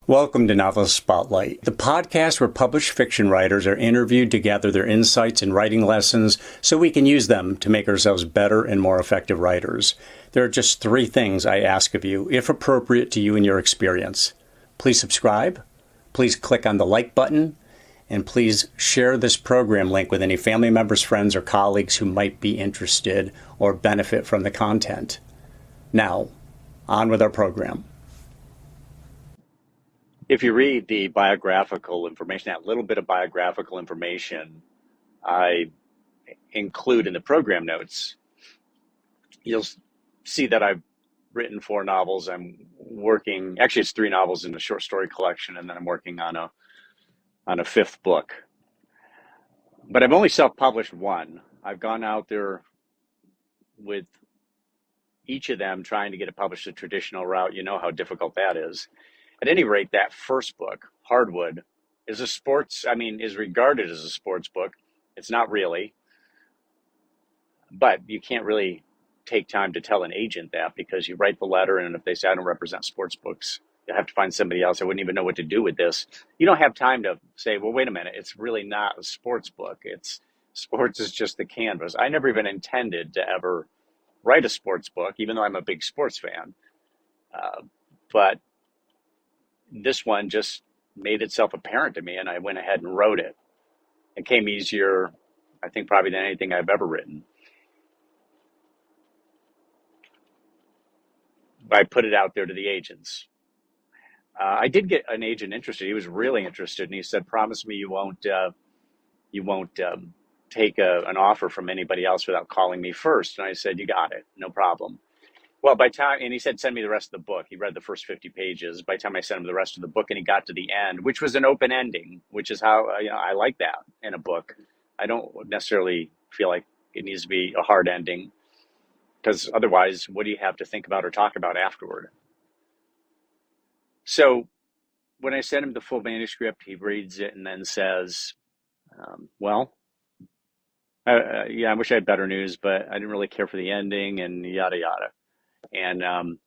Welcome to Novelist Spotlight, the podcast where published fiction writers are interviewed to gather their insights and writing lessons so we can use them to make ourselves better and more effective writers. There are just 3 things I ask of you, if appropriate to you and your experience. Please subscribe, please click on the like button, and please share this program link with any family members, friends, or colleagues who might be interested or benefit from the content. Now, on with our program. If you read the biographical information, that little bit of biographical information I include in the program notes, you'll see that I've written 4 novels. I'm working, actually it's 3 novels in a short story collection, and then I'm working on a 5th book. But I've only self-published 1. I've gone out there with each of them trying to get it published the traditional route. You know how difficult that is. At any rate, that first book, Hardwood, is regarded as a sports book. It's not really, but you can't really take time to tell an agent that, because you write the letter, and if they say I don't represent sports books, you have to find somebody else. I wouldn't even know what to do with this. You don't have time to say, well, wait a minute, it's really not a sports book. Sports is just the canvas. I never even intended to ever write a sports book, even though I'm a big sports fan. But this one just made itself apparent to me, and I went ahead and wrote it. It came easier, I think, probably than anything I've ever written. I put it out there to the agents. I did get an agent interested. He was really interested, and he said, "Promise me you won't take an offer from anybody else without calling me first." And I said, "You got it, no problem." Well, and he said, "Send me the rest of the book." He read the first 50 pages. By the time I sent him the rest of the book, and he got to the end, which was an open ending, which is how I like that in a book. I don't necessarily feel like it needs to be a hard ending, because otherwise, what do you have to think about or talk about afterward? So when I sent him the full manuscript, he reads it and then says, I wish I had better news, but I didn't really care for the ending, and yada, yada. And of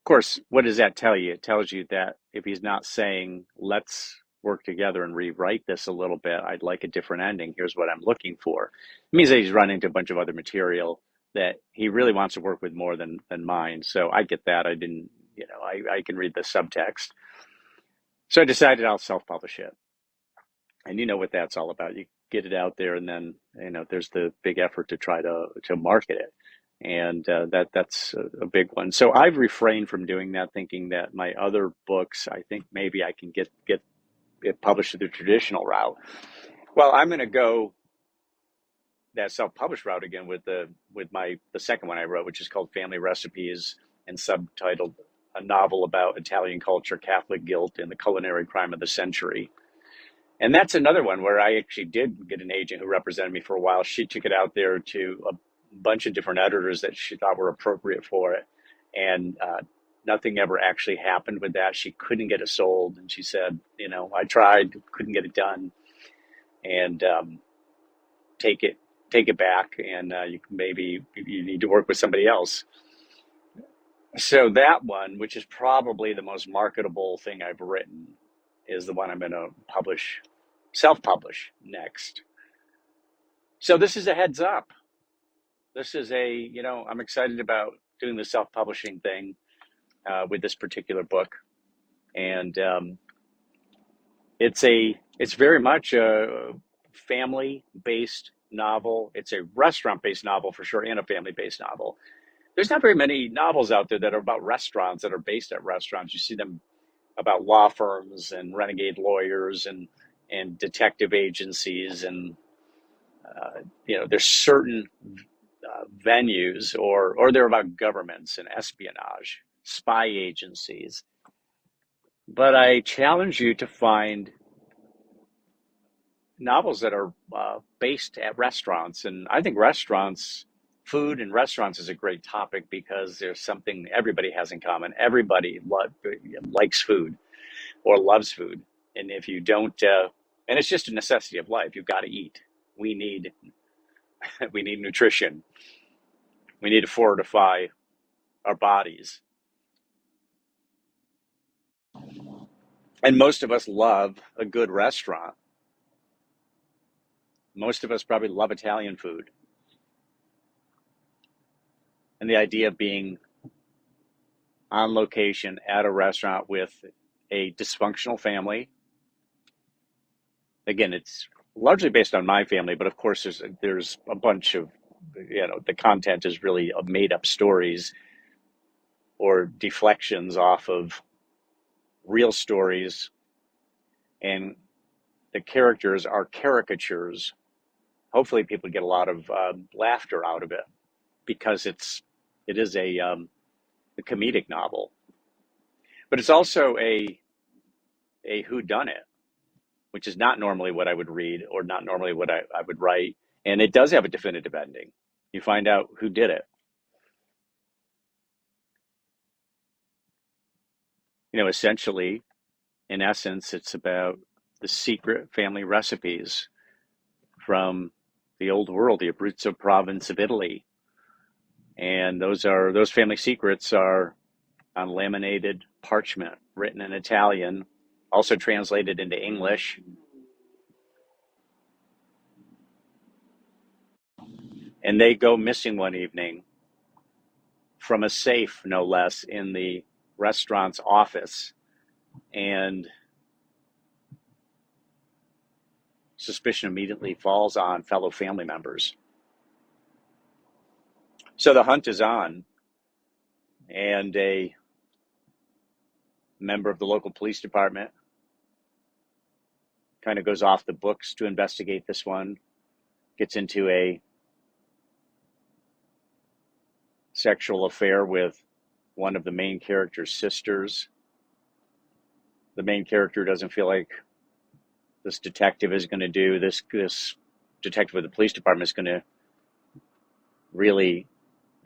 course, what does that tell you? It tells you that if he's not saying, let's work together and rewrite this a little bit, I'd like a different ending, here's what I'm looking for, it means that he's run into a bunch of other material that he really wants to work with more than mine. So I get that. I didn't, I can read the subtext. So I decided I'll self-publish it. And you know what that's all about. You get it out there, and then, there's the big effort to try to market it. And that's a big one. So I've refrained from doing that, thinking that my other books, I think maybe I can get it published through the traditional route. Well, I'm going to go that self-published route again with the second one I wrote, which is called Family Recipes, and subtitled A Novel About Italian Culture, Catholic Guilt, and the Culinary Crime of the Century. And that's another one where I actually did get an agent who represented me for a while. She took it out there to a bunch of different editors that she thought were appropriate for it. And nothing ever actually happened with that. She couldn't get it sold. And she said, I tried, couldn't get it done. And take it back, and you need to work with somebody else. So that one, which is probably the most marketable thing I've written, is the one I'm going to self-publish next. So this is a heads up. This is I'm excited about doing the self-publishing thing with this particular book. And it's very much a family-based novel. It's a restaurant-based novel for sure, and a family-based novel. There's not very many novels out there that are about restaurants, that are based at restaurants. You see them about law firms and renegade lawyers and detective agencies, and there's certain venues, or they're about governments and espionage, spy agencies. But I challenge you to find novels that are based at restaurants. And I think food and restaurants is a great topic, because there's something everybody has in common. Everybody likes food or loves food. And if you don't, and it's just a necessity of life, you've got to eat. We need nutrition. We need to fortify our bodies. And most of us love a good restaurant. Most of us probably love Italian food. And the idea of being on location at a restaurant with a dysfunctional family. Again, it's largely based on my family, but of course, there's a bunch of, the content is really of made up stories or deflections off of real stories, and the characters are caricatures. Hopefully, people get a lot of laughter out of it because it is a comedic novel, but it's also a whodunit, which is not normally what I would read or not normally what I would write. And it does have a definitive ending. You find out who did it. Essentially, in essence, it's about the secret family recipes from the old world, the Abruzzo province of Italy. And those family secrets are on laminated parchment, written in Italian, also translated into English. And they go missing one evening from a safe, no less, in the restaurant's office. And suspicion immediately falls on fellow family members. So the hunt is on, and a member of the local police department kind of goes off the books to investigate this one, gets into a sexual affair with one of the main character's sisters. The main character doesn't feel like this detective is going to do this detective with the police department is going to really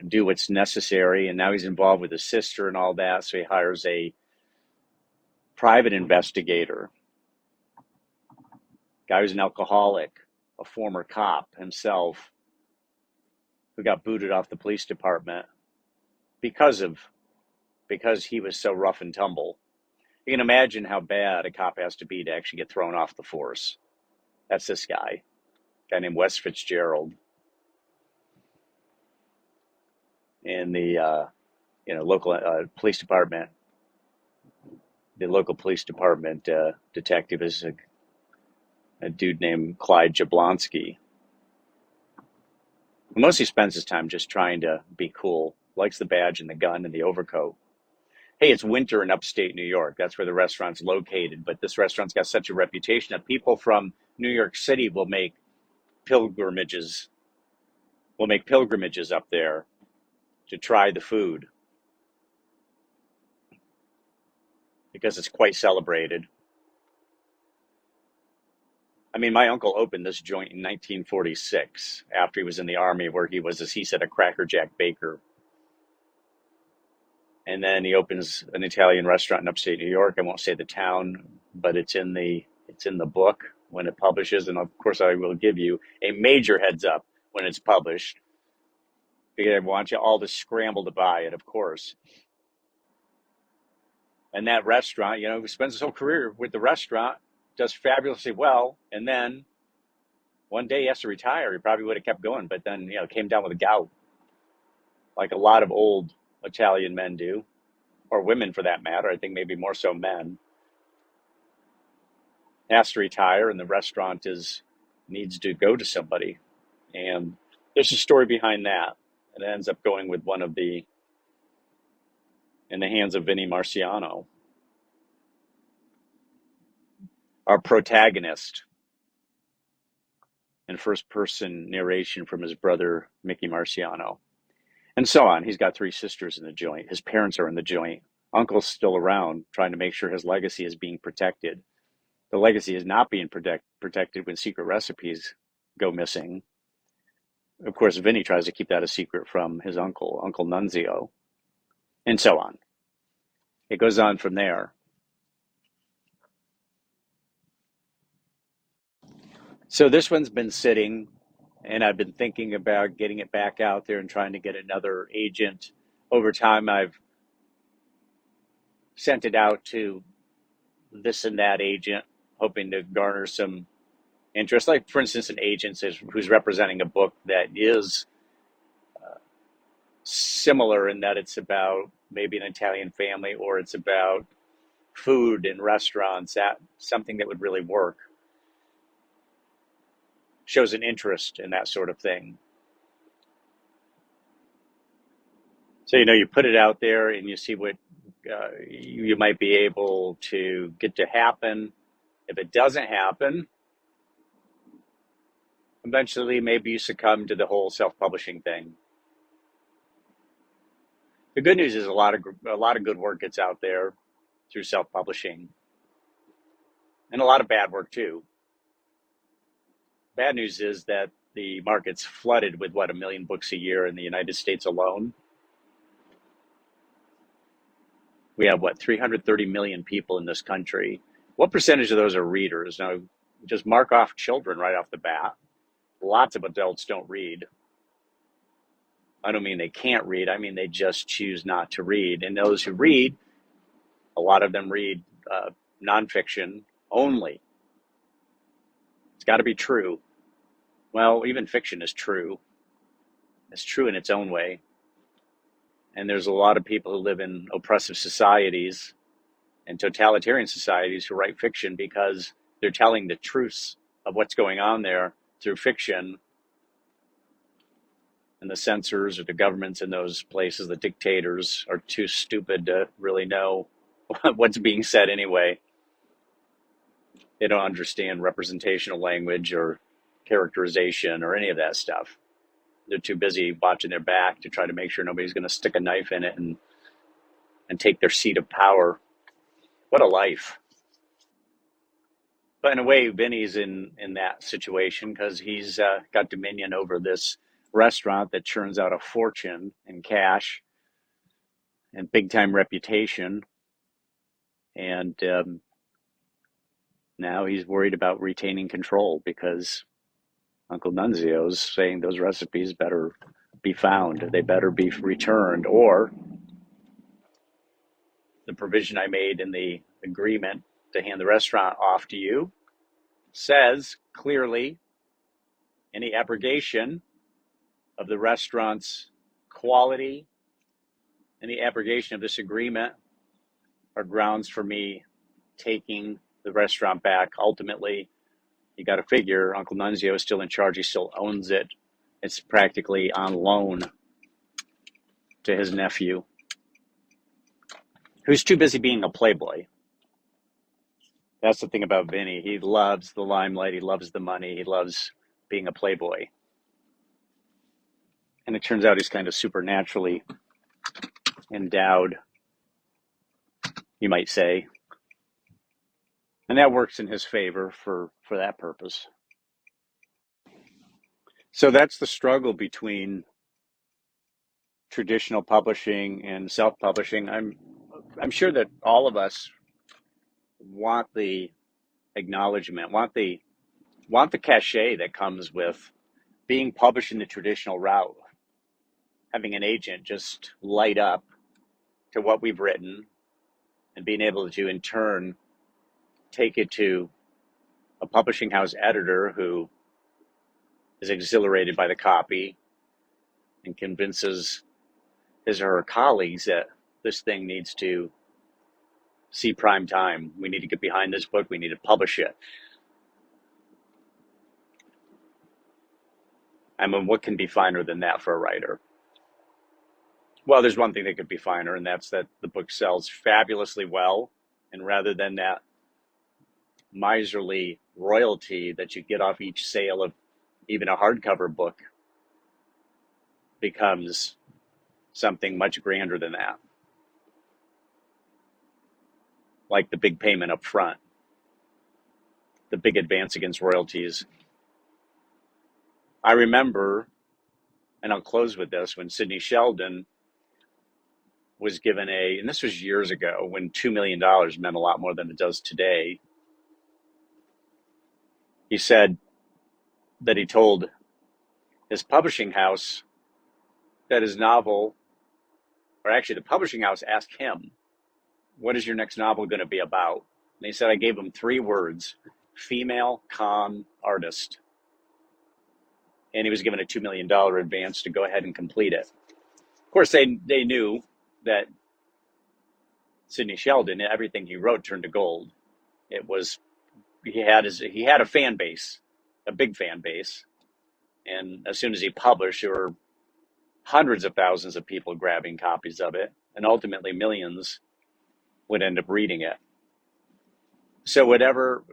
do what's necessary, and now he's involved with his sister and all that, so he hires a private investigator, guy who's an alcoholic, a former cop himself, who got booted off the police department because he was so rough and tumble. You can imagine how bad a cop has to be to actually get thrown off the force. That's this guy, a guy named Wes Fitzgerald, in the local police department. The local police department detective is a dude named Clyde Jablonski. Mostly spends his time just trying to be cool, likes the badge and the gun and the overcoat. Hey, it's winter in upstate New York. That's where the restaurant's located. But this restaurant's got such a reputation that people from New York City will make pilgrimages up there to try the food because it's quite celebrated. I mean, my uncle opened this joint in 1946 after he was in the Army, where he was, as he said, a crackerjack baker. And then he opens an Italian restaurant in upstate New York. I won't say the town, but it's in the book when it publishes. And of course, I will give you a major heads up when it's published, because I want you all to scramble to buy it, of course. And that restaurant, spends his whole career with the restaurant, does fabulously well, and then one day he has to retire. He probably would have kept going, but then came down with a gout, like a lot of old Italian men do, or women for that matter. I think maybe more so men. Has to retire, and the restaurant needs to go to somebody, and there's a story behind that. And it ends up going with in the hands of Vinnie Marciano, our protagonist, in first person narration from his brother Mickey Marciano, and so on. He's got 3 sisters in the joint. His parents are in the joint. Uncle's still around, trying to make sure his legacy is being protected. The legacy is not being protected when secret recipes go missing. Of course, Vinny tries to keep that a secret from his uncle, Uncle Nunzio, and so on. It goes on from there. So this one's been sitting, and I've been thinking about getting it back out there and trying to get another agent. Over time, I've sent it out to this and that agent, hoping to garner some interest. Like, for instance, an agent who's representing a book that is similar in that it's about maybe an Italian family, or it's about food in restaurants, that something that would really work, shows an interest in that sort of thing. So, you put it out there and you see what you might be able to get to happen. If it doesn't happen, eventually maybe you succumb to the whole self-publishing thing. The good news is a lot of good work gets out there through self-publishing, and a lot of bad work too. Bad news is that the market's flooded with, what, 1 million books a year in the United States alone. We have, what, 330 million people in this country. What percentage of those are readers? Now, just mark off children right off the bat. Lots of adults don't read. I don't mean they can't read. I mean they just choose not to read. And those who read, a lot of them read nonfiction only. It's got to be true. Well, even fiction is true. It's true in its own way. And there's a lot of people who live in oppressive societies and totalitarian societies who write fiction because they're telling the truths of what's going on there through fiction. And the censors or the governments in those places, the dictators, are too stupid to really know what's being said anyway. They don't understand representational language or characterization or any of that stuff. They're too busy watching their back to try to make sure nobody's going to stick a knife in it and take their seat of power. What a life. But in a way, Vinny's in that situation because he's got dominion over this restaurant that churns out a fortune in cash and big time reputation. And now he's worried about retaining control because Uncle Nunzio's saying those recipes better be found. They better be returned, or the provision I made in the agreement to hand the restaurant off to you says clearly any abrogation of the restaurant's quality and the abrogation of this agreement are grounds for me taking the restaurant back. Ultimately, you got to figure Uncle Nunzio is still in charge. He still owns it. It's practically on loan to his nephew, who's too busy being a playboy. That's the thing about Vinny. He loves the limelight. He loves the money. He loves being a playboy. And it turns out he's kind of supernaturally endowed, you might say. And that works in his favor for that purpose. So that's the struggle between traditional publishing and self-publishing. I'm sure that all of us want the acknowledgement, want the cachet that comes with being published in the traditional route, having an agent just light up to what we've written and being able to in turn take it to a publishing house editor who is exhilarated by the copy and convinces his or her colleagues that this thing needs to see prime time. We need to get behind this book. We need to publish it. I mean, what can be finer than that for a writer? Well, there's one thing that could be finer, and that's that the book sells fabulously well. And rather than that miserly royalty that you get off each sale of even a hardcover book, becomes something much grander than that. Like the big payment up front, the big advance against royalties. I remember, and I'll close with this, when Sidney Sheldon was given and this was years ago, when $2 million meant a lot more than it does today. He said that he told his publishing house that his novel, or actually the publishing house asked him, what is your next novel going to be about? And they said I gave him 3 words: female con artist. And he was given a $2 million advance to go ahead and complete it. Of course, they knew that Sidney Sheldon, everything he wrote turned to gold. It was he had a fan base, a big fan base, and as soon as he published, there were hundreds of thousands of people grabbing copies of it, and ultimately millions would end up reading it. So whatever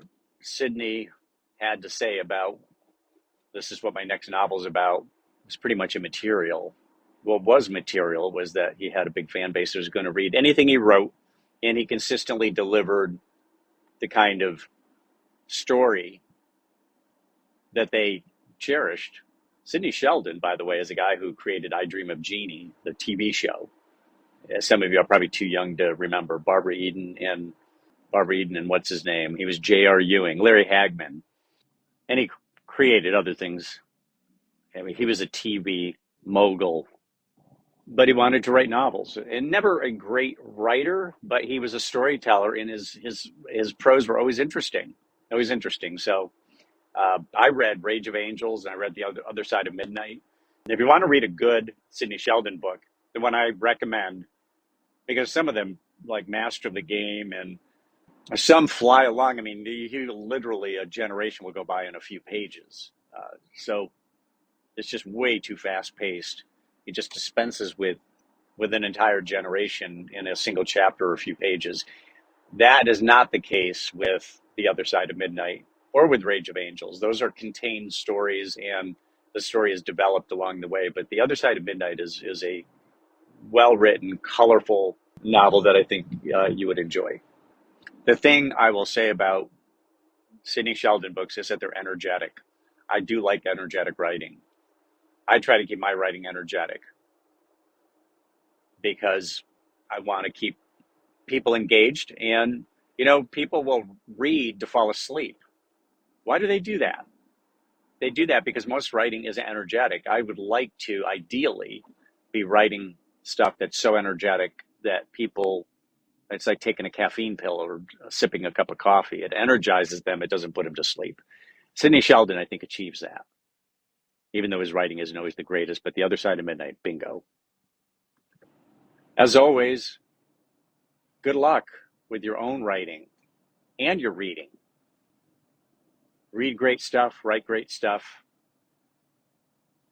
Sidney had to say about this is what my next novel is about was pretty much immaterial. What was material was that he had a big fan base that was going to read anything he wrote, and he consistently delivered the kind of story that they cherished. Sidney Sheldon, by the way, is a guy who created I Dream of Jeannie, the TV show. Some of you are probably too young to remember Barbara Eden and what's his name? He was J.R. Ewing, Larry Hagman. And he created other things. I mean, he was a TV mogul, but he wanted to write novels. And never a great writer, but he was a storyteller, and his prose were always interesting. Always interesting. So I read Rage of Angels, and I read The Other Side of Midnight. And if you want to read a good Sidney Sheldon book, the one I recommend, because some of them, like Master of the Game, and some fly along. I mean, literally a generation will go by in a few pages. So it's just way too fast paced. He just dispenses with an entire generation in a single chapter or a few pages. That is not the case with The Other Side of Midnight or with Rage of Angels. Those are contained stories, and the story is developed along the way. But The Other Side of Midnight is a well-written, colorful novel that I think you would enjoy. The thing I will say about Sidney Sheldon books is that they're energetic. I do like energetic writing. I try to keep my writing energetic because I want to keep people engaged, and people will read to fall asleep. Why do they do that? They do that because most writing isn't energetic. I would like to ideally be writing stuff that's so energetic that people, it's like taking a caffeine pill or sipping a cup of coffee. It energizes them. It doesn't put them to sleep. Sidney Sheldon, I think, achieves that, even though his writing isn't always the greatest. But The Other Side of Midnight, bingo. As always, good luck with your own writing and your reading. Read great stuff, write great stuff.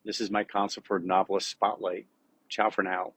This is my counsel for Novelist Spotlight. Ciao for now.